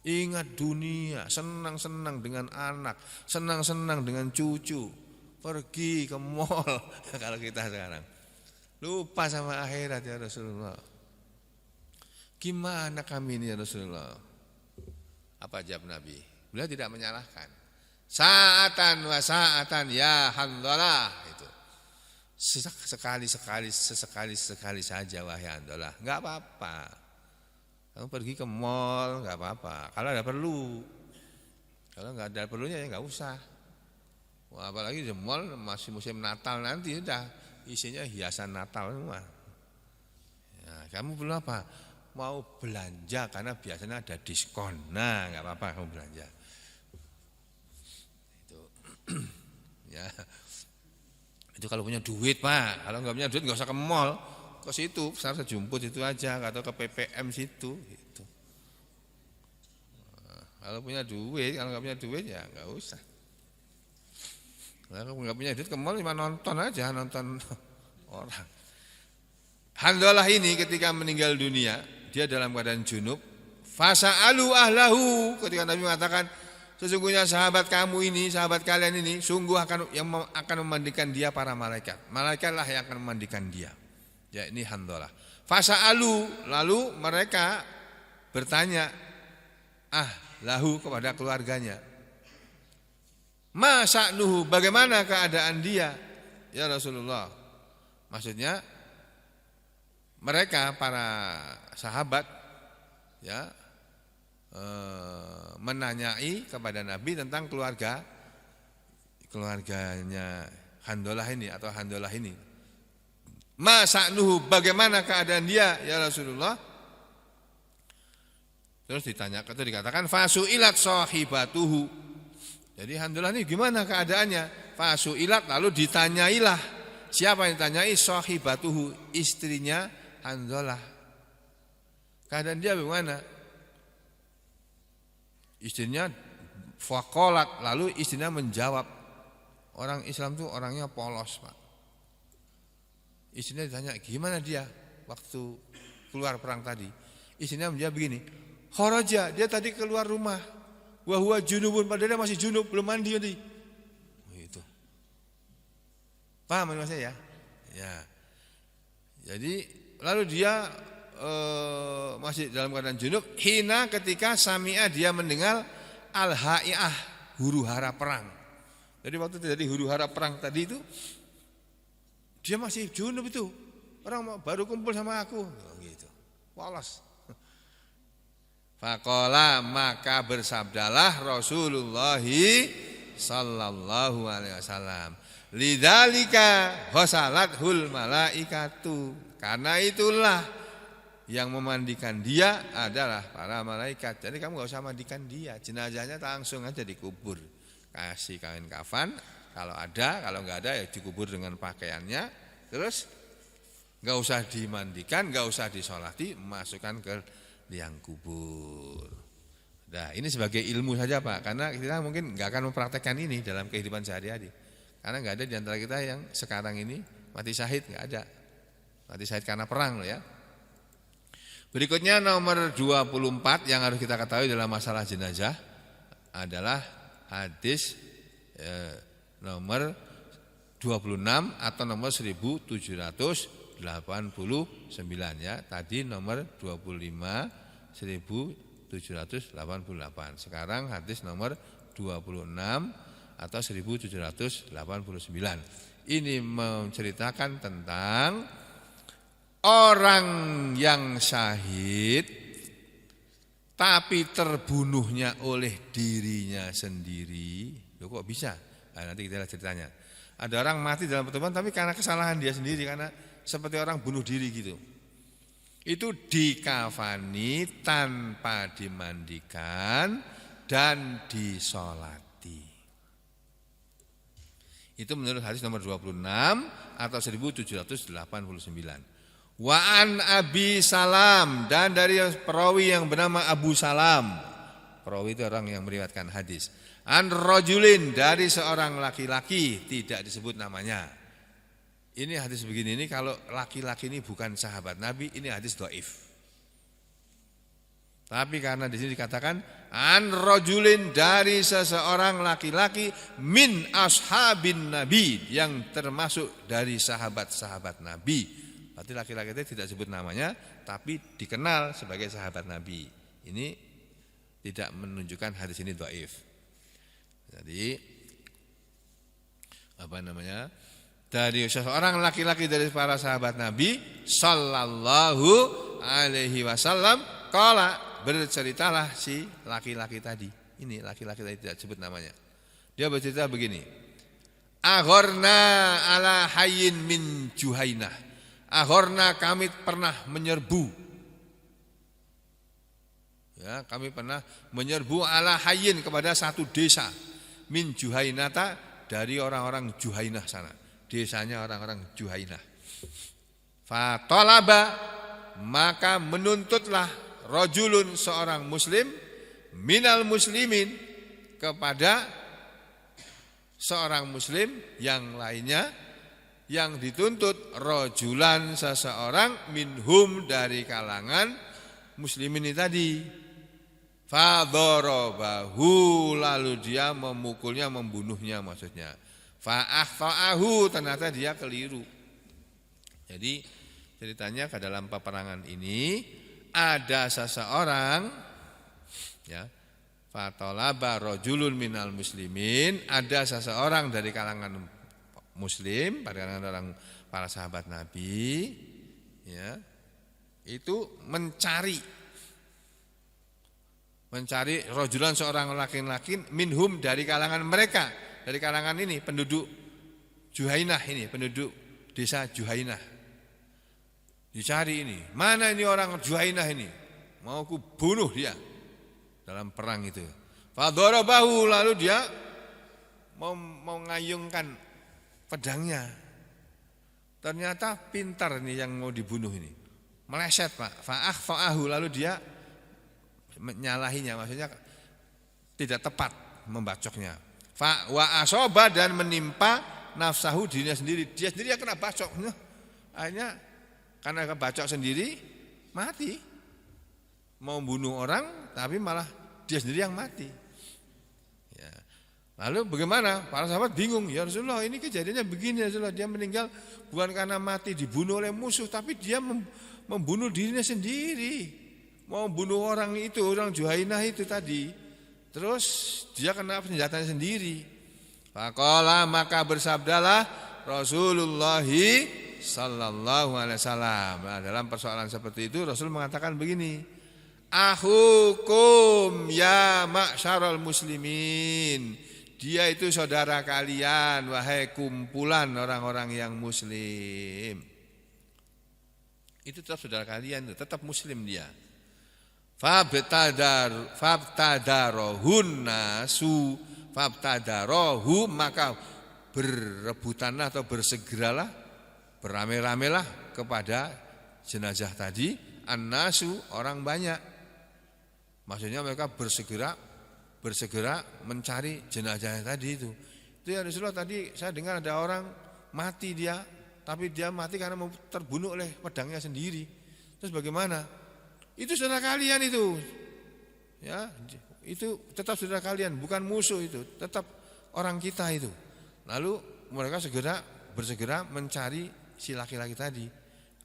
Ingat dunia, senang-senang dengan anak, senang-senang dengan cucu, pergi ke mall kalau kita sekarang. Lupa sama akhirat ya Rasulullah. Gimana kami ini ya Rasulullah? Apa jawab Nabi? Beliau tidak menyalahkan. Sa'atan wa sa'atan ya Handalah, itu. Sesekali saja wahai Handalah, enggak apa-apa. Kamu pergi ke mall enggak apa-apa. Kalau ada perlu. Kalau enggak ada perlunya ya enggak usah. Wah, apalagi di mall masih musim Natal nanti sudah isinya hiasan Natal semua. Ya, kamu perlu apa? Mau belanja karena biasanya ada diskon. Nah, enggak apa-apa kamu belanja. Ya, itu kalau punya duit Pak. Kalau nggak punya duit nggak usah ke mall, ke situ, pasar sejumput itu aja, atau ke PPM situ. Gitu. Nah, kalau punya duit, kalau nggak punya duit ya nggak usah. Kalau nggak punya duit ke mall cuma nonton aja, nonton orang. Handalah ini ketika meninggal dunia, dia dalam keadaan junub. Fasa'alu ahlahu, ketika Nabi mengatakan, sesungguhnya sahabat kamu ini, sahabat kalian ini, sungguh akan memandikan dia para malaikat. Malaikatlah yang akan memandikan dia. Ya, ini Handalah. Fasa'alu, lalu mereka bertanya, lahu, kepada keluarganya. Ma sa'nuhu, bagaimana keadaan dia? Ya Rasulullah. Maksudnya mereka para sahabat ya menanyai kepada Nabi tentang keluarga keluarganya Handolah ini atau Handolah ini. Ma sa'nuhu, bagaimana keadaan dia ya Rasulullah? Terus dikatakan fasu'ilat sahibatuhu. Jadi Handolah ini gimana keadaannya? Fasu'ilat, lalu ditanyailah. Siapa yang ditanyai? Sahibatuhu, istrinya Handolah. Keadaan dia bagaimana? Istrinya faqalat, lalu istrinya menjawab. Orang Islam itu orangnya polos, Pak. Istrinya ditanya, gimana dia waktu keluar perang tadi? Istrinya menjawab begini, kharaja, dia tadi keluar rumah. Wa huwa junubun, padahal dia masih junub, belum mandi tadi. Itu. Paham maksud saya? Ya. Jadi lalu dia masih dalam keadaan junub, hina ketika sami'a, dia mendengar al-ha'i'ah, huru-hara perang. Jadi waktu terjadi huru-hara perang tadi itu dia masih junub itu. Orang baru kumpul sama aku gitu. Polos. Faqala, maka bersabdalah Rasulullah sallallahu alaihi wasallam, lidzalika ghasalathul malaikatu. Karena itulah yang memandikan dia adalah para malaikat. Jadi kamu enggak usah mandikan dia, jenazahnya langsung aja dikubur. Kasih kain kafan kalau ada, kalau enggak ada ya dikubur dengan pakaiannya. Terus enggak usah dimandikan, enggak usah disolati, masukkan ke liang kubur. Nah, ini sebagai ilmu saja Pak, karena kita mungkin enggak akan mempraktekkan ini dalam kehidupan sehari-hari. Karena enggak ada di antara kita yang sekarang ini mati syahid, enggak ada. Mati syahid karena perang loh ya. Berikutnya nomor 24 yang harus kita ketahui dalam masalah jenazah adalah hadis nomor 26 atau nomor 1789 ya. Tadi nomor 25 1788. Sekarang hadis nomor 26 atau 1789. Ini menceritakan tentang orang yang syahid tapi terbunuhnya oleh dirinya sendiri. Loh, kok bisa? Nah, nanti kita lihat ceritanya. Ada orang mati dalam pertemuan tapi karena kesalahan dia sendiri, karena seperti orang bunuh diri gitu. Itu dikafani tanpa dimandikan dan disolati. Itu menurut hadis nomor 26 atau 1789. Wa an Abi Salam, dan dari perawi yang bernama Abu Salam. Perawi itu orang yang meriwayatkan hadis. An rajulin, dari seorang laki-laki, tidak disebut namanya. Ini hadis begini, ini kalau laki-laki ini bukan sahabat Nabi, ini hadis dhaif. Tapi karena di sini dikatakan an rajulin, dari seseorang laki-laki, min ashabin Nabi, yang termasuk dari sahabat-sahabat Nabi. Berarti laki-laki itu tidak sebut namanya, tapi dikenal sebagai sahabat Nabi. Ini tidak menunjukkan hadis ini dhaif. Jadi dari seseorang laki-laki dari para sahabat Nabi sallallahu alaihi wasallam, qala, berceritalah si laki-laki tadi. Ini laki-laki tadi tidak sebut namanya. Dia bercerita begini. Aghorna ala hayyin min Juhainah. Aghorna, kami pernah menyerbu. Ya, kami pernah menyerbu ala hayyin, kepada satu desa. Min Juhainata, dari orang-orang Juhainah sana. Desanya orang-orang Juhainah. Fatolaba, maka menuntutlah rajulun, seorang muslim, minal muslimin, kepada seorang muslim yang lainnya, yang dituntut rajulan, seseorang, minhum, dari kalangan muslimin ini tadi. Fadharabahu, lalu dia memukulnya, membunuhnya maksudnya. Fa'akhta'ahu, ternyata dia keliru. Jadi ceritanya ke dalam peperangan ini ada seseorang, ya, fatolaba rajulun minal muslimin, ada seseorang dari kalangan muslim, pada kalangan para sahabat Nabi, ya, itu mencari rajulan, seorang laki-laki, minhum, dari kalangan mereka, dari kalangan ini penduduk Juhainah ini, penduduk desa Juhainah. Dicari ini, mana ini orang Juhainah ini? Mau ku bunuh dia dalam perang itu. Fadarabahu, lalu dia mau ngayungkan pedangnya. Ternyata pintar nih yang mau dibunuh ini. Meleset, Pak. Fa'ahu, lalu dia menyalahinya, maksudnya tidak tepat membacoknya. Wa asoba, dan menimpa nafsahu, dirinya sendiri. Dia sendiri yang kena bacok. Akhirnya karena bacok sendiri mati. Mau bunuh orang tapi malah dia sendiri yang mati. Ya. Lalu bagaimana? Para sahabat bingung. Ya Rasulullah, ini kejadiannya begini ya Rasulullah. Dia meninggal bukan karena mati dibunuh oleh musuh, tapi dia membunuh dirinya sendiri. Mau bunuh orang itu, orang Juhainah itu tadi. Terus dia kena senjatanya sendiri. Faqala, maka bersabdalah Rasulullah sallallahu alaihi wasallam. Nah, dalam persoalan seperti itu Rasul mengatakan begini, "Ahukum ya ma'syarul muslimin." Dia itu saudara kalian, wahai kumpulan orang-orang yang muslim. Itu tetap saudara kalian, tetap muslim dia. Fabtadarohun nasu, fabtadarohu, maka berebutanlah atau bersegeralah, beramai-ramailah kepada jenazah tadi, an-nasu, orang banyak. Maksudnya mereka bersegera mencari jenazahnya tadi itu. Itu ya Rasulullah, tadi saya dengar ada orang mati dia, tapi dia mati karena terbunuh oleh pedangnya sendiri. Terus bagaimana? Itu saudara kalian itu. Ya, itu tetap saudara kalian, bukan musuh itu, tetap orang kita itu. Lalu mereka bersegera mencari si laki-laki tadi,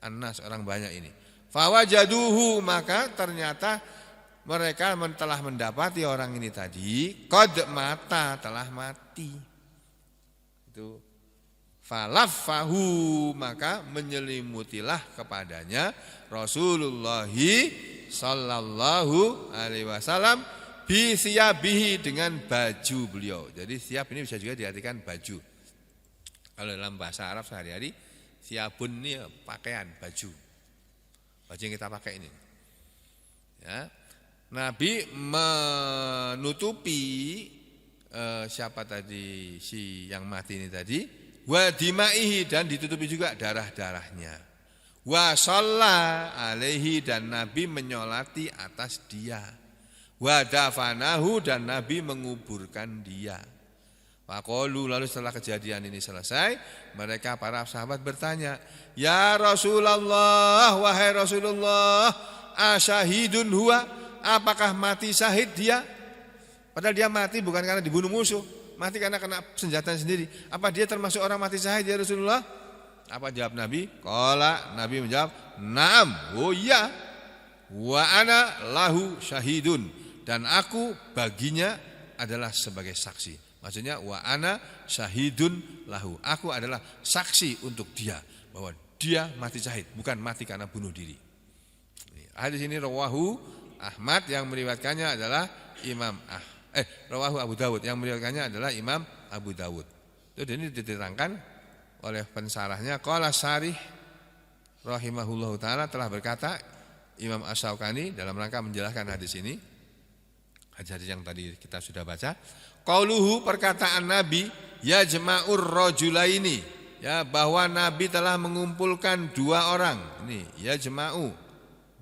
Anas, orang banyak ini. Fawajaduhu, maka ternyata mereka telah mendapati orang ini tadi qad mata, telah mati. Itu falaffahu, maka menyelimutilah kepadanya Rasulullah sallallahu alaihi wasallam bi siyabihi, dengan baju beliau. Jadi siap ini bisa juga diartikan baju. Kalau dalam bahasa Arab sehari-hari, siabun ini pakaian, baju. Baju yang kita pakai ini. Ya. Nabi menutupi siapa tadi, si yang mati ini tadi, wa dimaihi, dan ditutupi juga darah-darahnya. Wa shalla alaihi, dan Nabi menyolati atas dia. Wa dafanahu, dan Nabi menguburkan dia. Faqalu, lalu setelah kejadian ini selesai, mereka para sahabat bertanya, "Ya Rasulullah, wahai Rasulullah, asyahidun huwa, apakah mati syahid dia?" Padahal dia mati bukan karena dibunuh musuh, mati karena kena senjata sendiri. Apa dia termasuk orang mati syahid ya Rasulullah? Apa jawab Nabi? Qala, Nabi menjawab, "Na'am, oh iya. Wa ana lahu syahidun, dan aku baginya adalah sebagai saksi." Maksudnya wa ana syahidun lahu, aku adalah saksi untuk dia bahwa dia mati syahid, bukan mati karena bunuh diri. Hadis ini rawahu Ahmad, yang meriwayatkannya adalah rawahu Abu Dawud, yang meriwayatkannya adalah Imam Abu Dawud. Itu ini diterangkan oleh pensarahnya. Qala Syarih rahimahullahu taala, telah berkata Imam Asy-Syaukani dalam rangka menjelaskan hadis ini, hadis yang tadi kita sudah baca. Qauluhu, perkataan Nabi, yajma'ur rajulaini, ya, bahwa Nabi telah mengumpulkan dua orang. Ini yajma'u,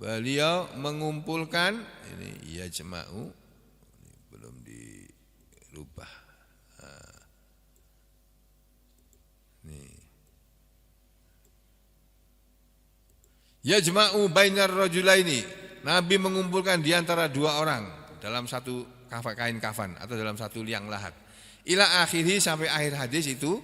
beliau mengumpulkan, ini yajma'u, ini belum dirubah. Yajma'u bainar rajulaini, Nabi mengumpulkan di antara dua orang dalam satu kain kafan atau dalam satu liang lahat. Ila akhirih, sampai akhir hadis itu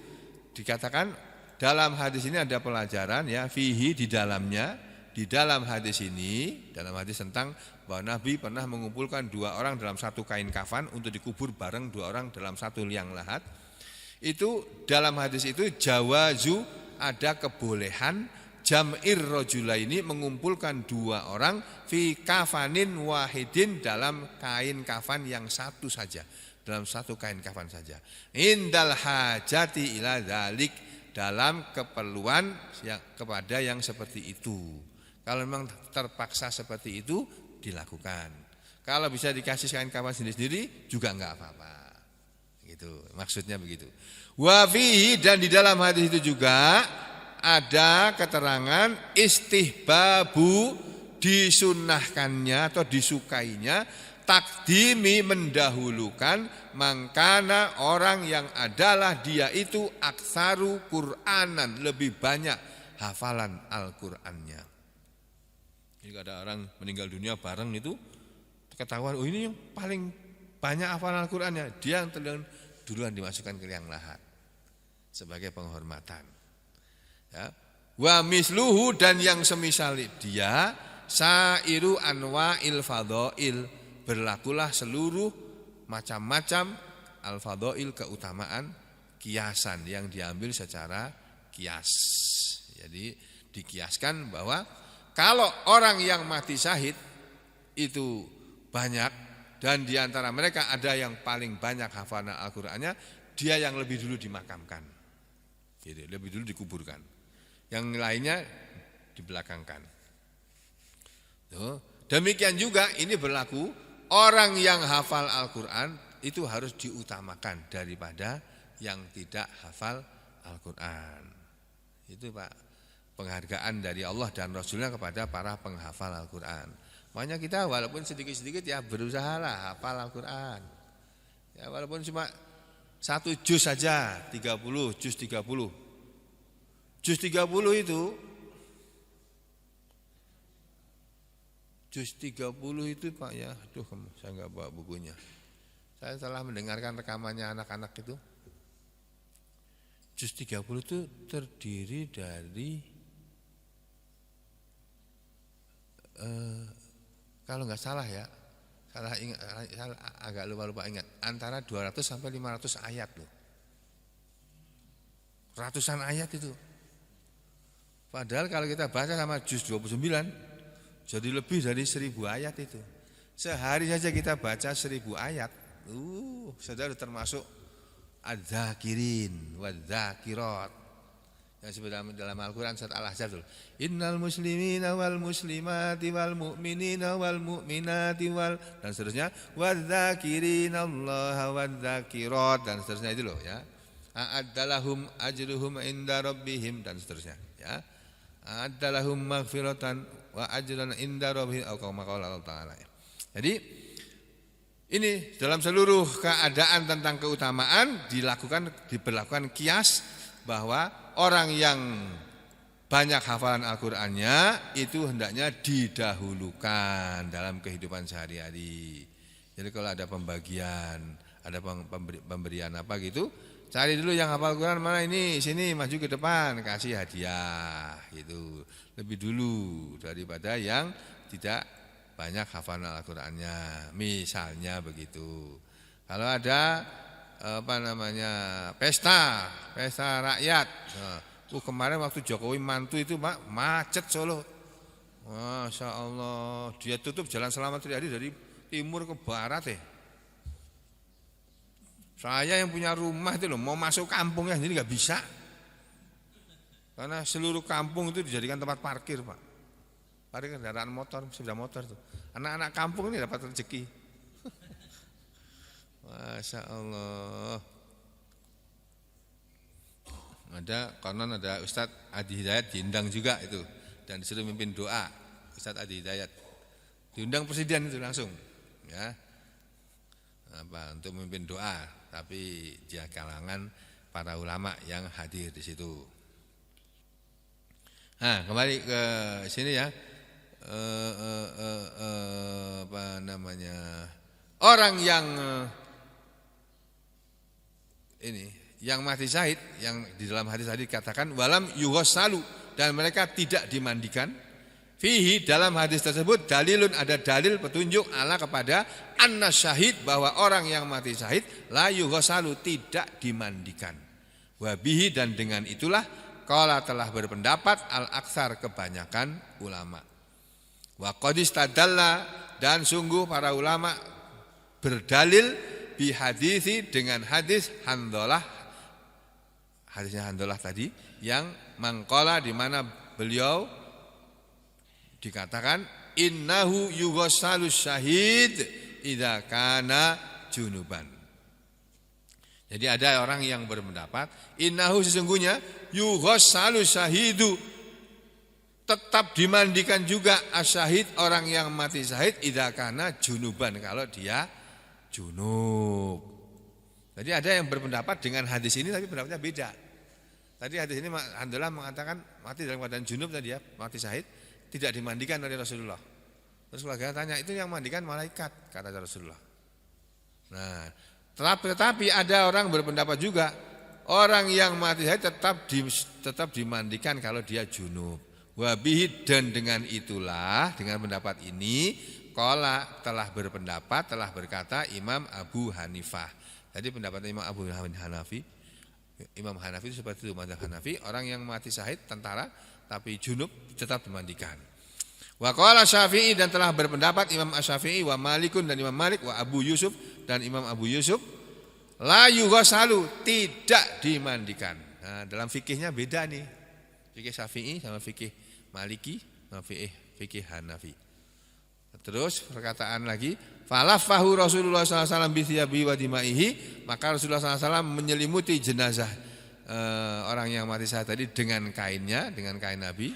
dikatakan dalam hadis ini ada pelajaran, ya, fihi, di dalamnya, di dalam hadis ini, dalam hadis tentang bahwa Nabi pernah mengumpulkan dua orang dalam satu kain kafan untuk dikubur bareng dua orang dalam satu liang lahat. Itu dalam hadis itu jawazu, ada kebolehan jam'ir rajulaini mengumpulkan dua orang fi kafanin wahidin dalam kain kafan yang satu saja, dalam satu kain kafan saja. Indal hajati ila dzalik, dalam keperluan yang kepada yang seperti itu. Kalau memang terpaksa seperti itu dilakukan. Kalau bisa dikasih kain kafan sendiri-sendiri juga enggak apa-apa. Gitu, maksudnya begitu. Wa fihi, dan di dalam hadis itu juga ada keterangan istihbabu, disunnahkannya atau disukainya takdimi, mendahulukan mangkana, orang yang adalah dia itu aksaru Qur'anan, lebih banyak hafalan Al-Qur'annya. Jadi ada orang meninggal dunia bareng itu ketahuan, oh ini yang paling banyak hafalan Al-Qur'annya, dia yang duluan dimasukkan ke liang lahat sebagai penghormatan. Ya. Wa misluhu, dan yang semisal dia sairu anwa'il fadhail, berlakulah seluruh macam-macam al-fadhail, keutamaan kiasan yang diambil secara kias. Jadi dikiaskan bahwa kalau orang yang mati syahid itu banyak, dan diantara mereka ada yang paling banyak hafalan Al-Qur'annya, dia yang lebih dulu dimakamkan. Jadi lebih dulu dikuburkan. Yang lainnya dibelakangkan. Demikian juga ini berlaku, orang yang hafal Al-Qur'an itu harus diutamakan daripada yang tidak hafal Al-Qur'an. Itu Pak, penghargaan dari Allah dan Rasulnya kepada para penghafal Al-Qur'an. Makanya kita walaupun sedikit-sedikit ya berusahalah hafal Al-Qur'an. Ya walaupun cuma 1 juz saja, 30, juz 30. Juz 30 itu Pak ya, aduh saya enggak bawa bukunya. Saya telah mendengarkan rekamannya anak-anak itu. Juz 30 itu terdiri dari kalau enggak salah ya, agak lupa ingat, antara 200 sampai 500 ayat loh. Ratusan ayat itu. Padahal kalau kita baca sama juz 29 jadi lebih dari 1000 ayat itu. Sehari saja kita baca 1000 ayat. Saudara termasuk adz-dzakirin wadz-dzakirat. Yang sebutkan dalam Al-Qur'an surat Al-Ahzab. Innal muslimina wal muslimati wal mu'minina wal mu'minati wal, dan seterusnya, wadz-dzakirinallaha wadz-dzakirat, dan seterusnya itu loh ya. A'addalahum ajruhum inda rabbihim, dan seterusnya ya. A'addalahum maghfiratan wa ajran inda rabbihim, atau kama qala Allah Ta'ala. Jadi ini dalam seluruh keadaan tentang keutamaan diberlakukan kias, bahwa orang yang banyak hafalan Al-Qur'annya itu hendaknya didahulukan dalam kehidupan sehari-hari. Jadi kalau ada pembagian, ada pemberian apa gitu, cari dulu yang hafal Quran, mana ini, sini maju ke depan, kasih hadiah gitu. Lebih dulu daripada yang tidak banyak hafalan Al-Qur'annya. Misalnya begitu. Kalau ada pesta rakyat. Kemarin waktu Jokowi mantu itu macet Solo. Masya Allah, dia tutup Jalan Selamat Riyadi dari timur ke barat . Saya yang punya rumah itu loh, mau masuk kampungnya jadi nggak bisa, karena seluruh kampung itu dijadikan tempat parkir Pak. Parkir kendaraan motor, sepeda motor tuh. Anak-anak kampung ini dapat rezeki. Masya Allah. Konon ada Ustadz Adi Hidayat diundang juga itu, dan disuruh mimpin doa. Ustadz Adi Hidayat diundang presiden itu langsung, ya, untuk memimpin doa, tapi dia kalangan para ulama yang hadir di situ. Nah, kembali ke sini ya. Orang yang yang mati syahid, yang di dalam hadis tadi dikatakan walam yughassalu, dan mereka tidak dimandikan. Fihi, dalam hadis tersebut dalilun, ada dalil petunjuk ala kepada anna syahid, bahwa orang yang mati syahid la yughassalu, tidak dimandikan. Wa bihi, dan dengan itulah qala telah berpendapat al-aksar kebanyakan ulama. Wa qad istadalla dan sungguh para ulama berdalil bi hadisi dengan hadis Handalah, hadisnya Handalah tadi yang mangqala di mana beliau dikatakan innahu yughassalus syahid idza kana junuban. Jadi ada orang yang berpendapat innahu sesungguhnya yughassalus syahidu tetap dimandikan juga asyahid orang yang mati syahid idza kana junuban kalau dia junub. Jadi ada yang berpendapat dengan hadis ini tapi pendapatnya beda. Tadi hadis ini alhamdulillah mengatakan mati dalam keadaan junub tadi ya, mati syahid tidak dimandikan oleh Rasulullah. Terus keluarga tanya, itu yang mandikan malaikat kata Rasulullah. Nah, tetapi ada orang berpendapat juga orang yang mati syahid tetap dimandikan kalau dia junub. Wabihi dan dengan itulah dengan pendapat ini qala telah berpendapat telah berkata Imam Abu Hanifah. Jadi pendapat Imam Abu Hanafi, Imam Hanafi itu seperti itu mazhab Hanafi, orang yang mati syahid tentara tapi junub tetap dimandikan. Wa qala Syafi'i dan telah berpendapat Imam Asy-Syafi'i wa Malikun dan Imam Malik wa Abu Yusuf dan Imam Abu Yusuf la yughsalu tidak dimandikan. Nah, dalam fikihnya beda nih. Fikih Syafi'i sama fikih Maliki sama fikih Hanafi. Terus perkataan lagi, falafahu Rasulullah sallallahu alaihi wasallam bi thiyabi wa dimaihi, maka Rasulullah sallallahu alaihi wasallam menyelimuti jenazah orang yang mati syahid tadi dengan kainnya, dengan kain Nabi,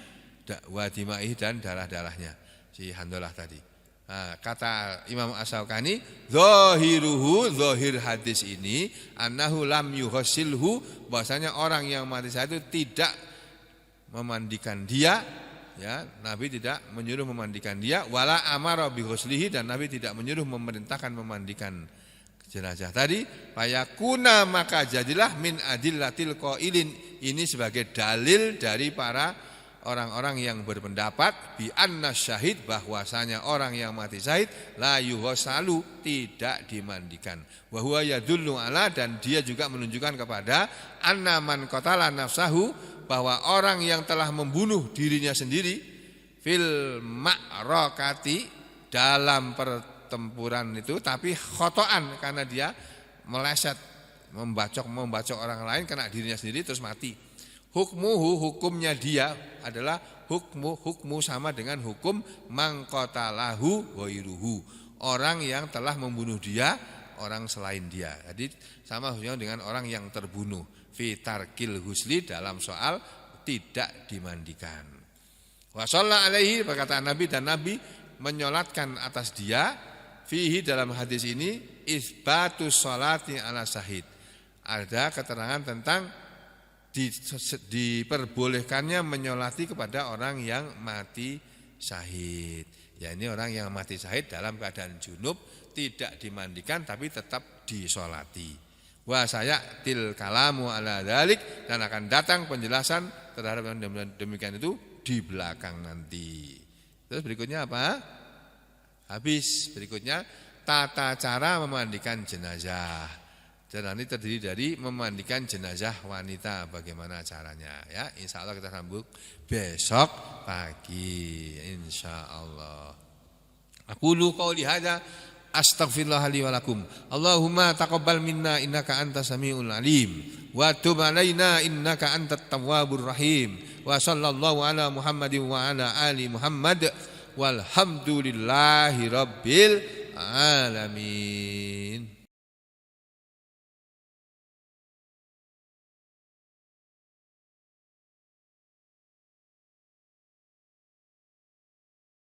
wa dimaihi dan darah-darahnya si Handalah tadi. Nah, kata Imam Asy-Syaukani, zahir hadis ini annahu lam yughsilhu, bahwasanya orang yang mati syahid itu tidak memandikan dia, ya, Nabi tidak menyuruh memandikan dia, wala amara bi ghuslihi dan Nabi tidak menyuruh memerintahkan memandikan jenazah tadi. Fayakuna maka jadilah min adillatil qailin, ini sebagai dalil dari para orang-orang yang berpendapat bi anna syahid, bahwasanya orang yang mati syahid la yughsalu tidak dimandikan. Wa huwa yadullu ala, dan dia juga menunjukkan kepada anna man qatala nafsahu, bahwa orang yang telah membunuh dirinya sendiri fil ma'rakati dalam pertempuran itu, tapi khotoan karena dia meleset membacok orang lain kena dirinya sendiri terus mati. Hukmuhu, hukumnya dia adalah hukmu sama dengan hukum mangqatalahu ghairuhu, orang yang telah membunuh dia orang selain dia. Jadi sama hukumnya dengan orang yang terbunuh. Fi tarkil husli, dalam soal tidak dimandikan. Wa shalla alaihi, perkataan Nabi dan Nabi menyolatkan atas dia. Fihi, dalam hadis ini isbatus sholati ala syahid, ada keterangan tentang diperbolehkannya menyolati kepada orang yang mati syahid. Ya, ini orang yang mati syahid dalam keadaan junub tidak dimandikan tapi tetap disolati. Wa sayatil kalamu ala dzalik, dan akan datang penjelasan terhadap yang demikian itu di belakang nanti. Terus berikutnya apa? Habis. Berikutnya tata cara memandikan jenazah. Dan nanti terdiri dari memandikan jenazah wanita, bagaimana caranya ya. Insyaallah kita sambung besok pagi insyaallah. Aqulu qauli hadza astaghfirullah li wa lakum. Allahumma taqabbal minna innaka antas samiul alim wa tub alaina innaka antat tawwabur rahim. Wa sallallahu ala Muhammadin wa ala ali Muhammad walhamdulillahi rabbil alamin.